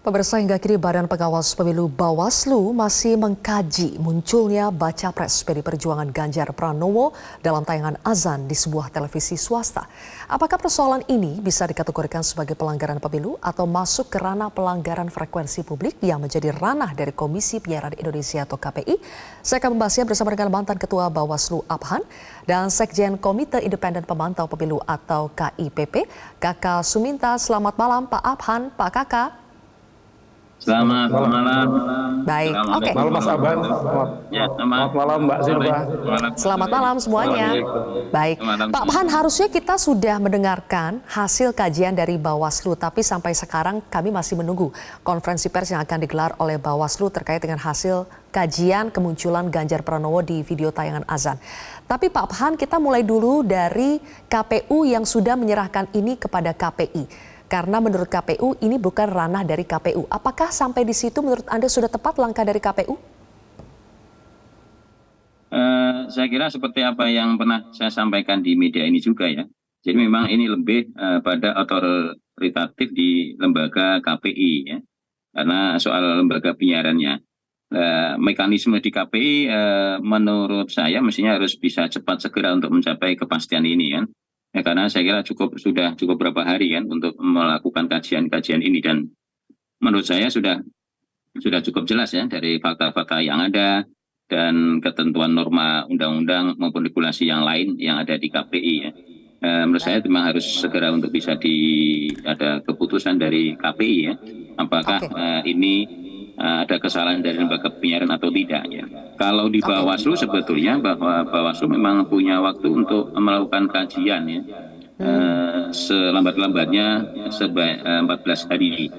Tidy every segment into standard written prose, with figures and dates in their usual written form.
Pemirsa, hingga kini Badan Pengawas Pemilu Bawaslu masih mengkaji munculnya baca pres PDI Perjuangan Ganjar Pranowo dalam tayangan azan di sebuah televisi swasta. Apakah persoalan ini bisa dikategorikan sebagai pelanggaran pemilu atau masuk ke ranah pelanggaran frekuensi publik yang menjadi ranah dari Komisi Penyiaran Indonesia atau KPI? Saya akan membahasnya bersama dengan mantan Ketua Bawaslu Abhan dan Sekjen Komite Independen Pemantau Pemilu atau KIPP, Kakak Suminta. Selamat malam Pak Abhan, Pak Kakak. Selamat malam. Baik, oke. Malam Mas Abhan. Selamat malam Mbak Silva. Selamat malam semuanya. Baik, Pak Abhan, harusnya kita sudah mendengarkan hasil kajian dari Bawaslu, tapi sampai sekarang kami masih menunggu konferensi pers yang akan digelar oleh Bawaslu terkait dengan hasil kajian kemunculan Ganjar Pranowo di video tayangan azan. Tapi Pak Abhan, kita mulai dulu dari KPU yang sudah menyerahkan ini kepada KPI. Karena menurut KPU ini bukan ranah dari KPU. Apakah sampai di situ menurut Anda sudah tepat langkah dari KPU? Saya kira seperti apa yang pernah saya sampaikan di media ini juga ya. Jadi memang ini lebih pada otoritatif di lembaga KPI ya. Karena soal lembaga penyiarannya. Mekanisme di KPI menurut saya mestinya harus bisa cepat segera untuk mencapai kepastian ini kan. Ya, karena saya kira sudah cukup beberapa hari kan untuk melakukan kajian-kajian ini, dan menurut saya sudah cukup jelas ya dari fakta-fakta yang ada dan ketentuan norma undang-undang maupun regulasi yang lain yang ada di KPI ya. Menurut saya memang harus segera untuk bisa ada keputusan dari KPI ya, apakah ini ada kesalahan dari lembaga penyiaran atau tidak ya. Kalau di Bawaslu sebetulnya bahwa Bawaslu memang punya waktu untuk melakukan kajian ya, selambat-lambatnya 14 hari.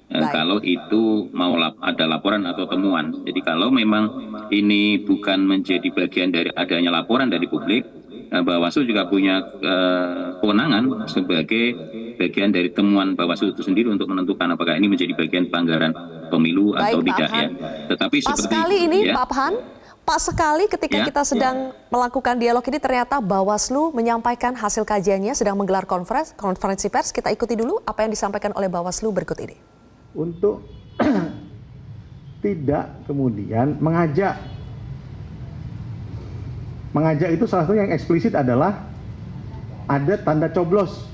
Kalau itu mau ada laporan atau temuan. Jadi kalau memang ini bukan menjadi bagian dari adanya laporan dari publik, Bawaslu juga punya kewenangan sebagai bagian dari temuan Bawaslu itu sendiri untuk menentukan apakah ini menjadi bagian pelanggaran pemilu atau tidak ya. Tetapi Pak seperti sekali ini ya, Pak Abhan, Pak sekali ketika kita sedang melakukan dialog ini ternyata Bawaslu menyampaikan hasil kajiannya, sedang menggelar konferensi pers. Kita ikuti dulu apa yang disampaikan oleh Bawaslu berikut ini. Untuk tidak kemudian mengajak itu salah satu yang eksplisit adalah ada tanda coblos.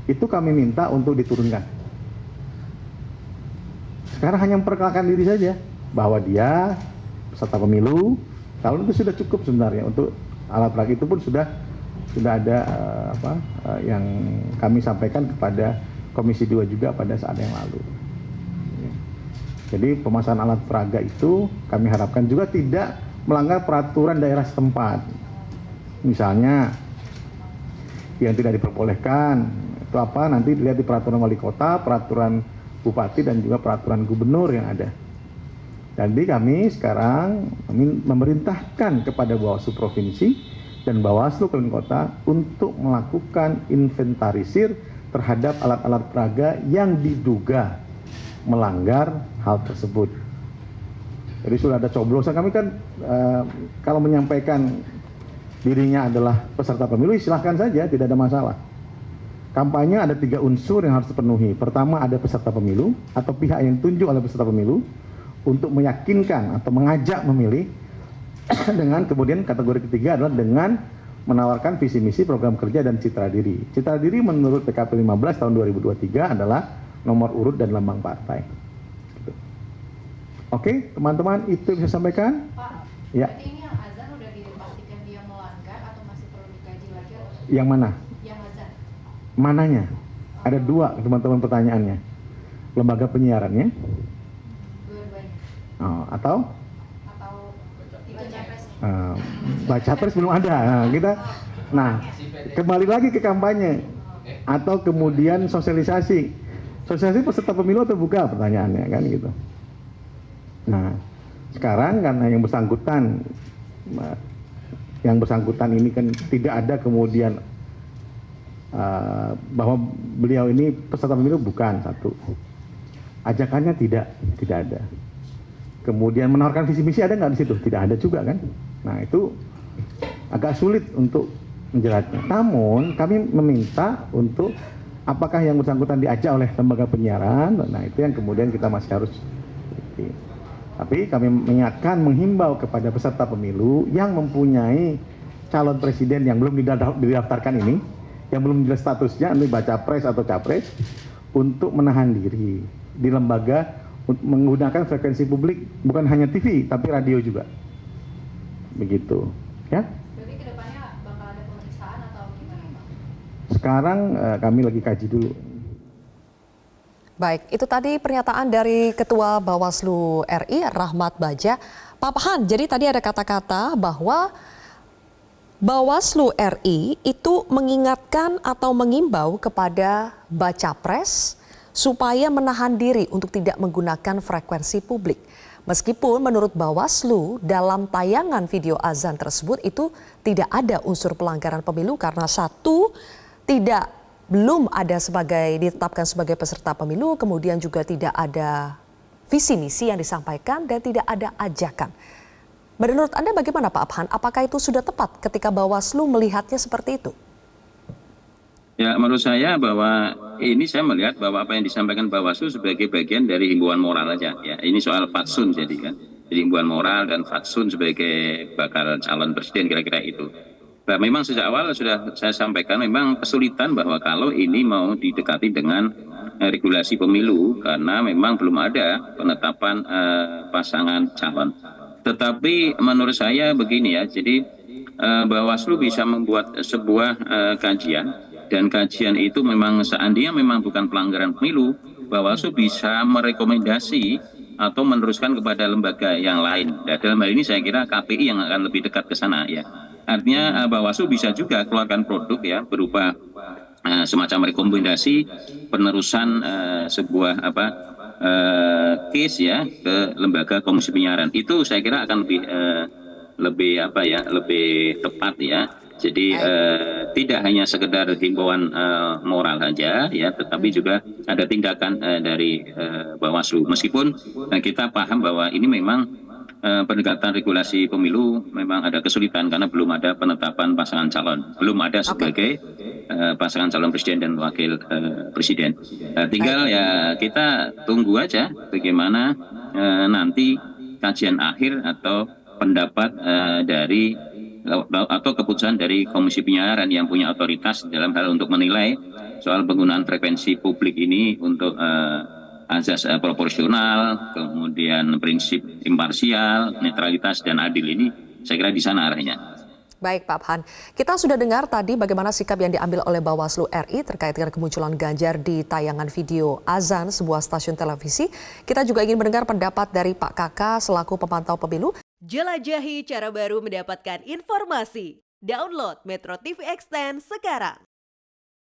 Itu kami minta untuk diturunkan. Sekarang hanya memperkenalkan diri saja bahwa dia peserta pemilu. Kalau itu sudah cukup sebenarnya untuk alat peraga itu pun sudah ada yang kami sampaikan kepada Komisi 2 juga pada saat yang lalu. Jadi pemasangan alat peraga itu kami harapkan juga tidak melanggar peraturan daerah setempat. Misalnya yang tidak diperbolehkan itu apa, nanti dilihat di peraturan wali kota, peraturan bupati dan juga peraturan gubernur yang ada. Jadi kami sekarang memerintahkan kepada Bawaslu Provinsi dan Bawaslu Kabupaten Kota untuk melakukan inventarisir terhadap alat-alat peraga yang diduga melanggar hal tersebut. Jadi sudah ada coblosan. Kami kan kalau menyampaikan dirinya adalah peserta pemilu, silahkan saja, tidak ada masalah. Kampanye ada 3 unsur yang harus dipenuhi. Pertama, ada peserta pemilu atau pihak yang ditunjuk oleh peserta pemilu untuk meyakinkan atau mengajak memilih. Dengan kemudian kategori ketiga adalah dengan menawarkan visi misi, program kerja, dan citra diri. Citra diri menurut PKP 15 tahun 2023 adalah nomor urut dan lambang partai. Gitu. Oke, teman-teman, itu bisa sampaikan? Pak, ya. Ini yang azan udah dipastikan dia melanggar atau masih perlu dikaji lagi? Yang mana? Yang azan. Mananya? Ada 2 teman-teman pertanyaannya. Lembaga penyiarannya? Dua-duanya. Atau Itu capres. Baca pres belum ada. Nah, kembali lagi ke kampanye atau kemudian sosialisasi. Sosialisasi peserta pemilu atau bukan, pertanyaannya kan gitu. Nah, sekarang karena yang bersangkutan ini kan tidak ada kemudian bahwa beliau ini peserta pemilu, bukan, satu. Ajakannya tidak ada. Kemudian menawarkan visi misi ada nggak di situ? Tidak ada juga kan. Nah, itu agak sulit untuk menjelaskan. Namun kami meminta untuk apakah yang bersangkutan diajak oleh lembaga penyiaran? Nah, itu yang kemudian kita masih harus teliti. Tapi kami mengingatkan, menghimbau kepada peserta pemilu yang mempunyai calon presiden yang belum didaftarkan ini, yang belum jelas statusnya, entah baca pres atau capres, untuk menahan diri di lembaga menggunakan frekuensi publik, bukan hanya TV, tapi radio juga. Begitu, ya. Berarti kedepannya bakal ada pemeriksaan atau gimana, Pak? Sekarang kami lagi kaji dulu. Baik, itu tadi pernyataan dari Ketua Bawaslu RI, Rahmat Baja. Pak Pahan, jadi tadi ada kata-kata bahwa Bawaslu RI itu mengingatkan atau mengimbau kepada baca pres supaya menahan diri untuk tidak menggunakan frekuensi publik. Meskipun menurut Bawaslu dalam tayangan video azan tersebut itu tidak ada unsur pelanggaran pemilu karena satu, belum ada ditetapkan sebagai peserta pemilu, kemudian juga tidak ada visi misi yang disampaikan dan tidak ada ajakan. Menurut Anda bagaimana Pak Abhan? Apakah itu sudah tepat ketika Bawaslu melihatnya seperti itu? Ya, menurut saya bahwa saya melihat bahwa apa yang disampaikan Bawaslu sebagai bagian dari himbauan moral aja. Ya, ini soal fatsun jadi kan. Jadi himbauan moral dan fatsun sebagai bakal calon presiden kira-kira itu. Nah, memang sejak awal sudah saya sampaikan memang kesulitan bahwa kalau ini mau didekati dengan regulasi pemilu karena memang belum ada penetapan pasangan calon. Tetapi menurut saya begini ya, jadi Bawaslu bisa membuat sebuah kajian dan kajian itu memang seandainya memang bukan pelanggaran pemilu, Bawaslu bisa merekomendasi atau meneruskan kepada lembaga yang lain. Nah, dalam hal ini saya kira KPI yang akan lebih dekat ke sana ya. Artinya Bawaslu bisa juga keluarkan produk ya berupa semacam rekomendasi penerusan sebuah case ya ke lembaga komisi penyiaran. Itu saya kira akan lebih tepat ya. Jadi tidak hanya sekedar himbauan moral saja ya, tetapi juga ada tindakan dari Bawaslu. Meskipun kita paham bahwa ini memang pendekatan regulasi pemilu memang ada kesulitan karena belum ada penetapan pasangan calon, belum ada sebagai pasangan calon presiden dan wakil presiden. Tinggal ya kita tunggu aja bagaimana nanti kajian akhir atau pendapat atau keputusan dari Komisi Penyiaran yang punya otoritas dalam hal untuk menilai soal penggunaan frekuensi publik ini untuk azas proporsional, kemudian prinsip imparsial, netralitas dan adil ini, saya kira di sana arahnya. Baik Pak Abhan, kita sudah dengar tadi bagaimana sikap yang diambil oleh Bawaslu RI terkait dengan kemunculan Ganjar di tayangan video azan sebuah stasiun televisi. Kita juga ingin mendengar pendapat dari Pak Kaka selaku pemantau pemilu. Jelajahi cara baru mendapatkan informasi. Download Metro TV Extend sekarang.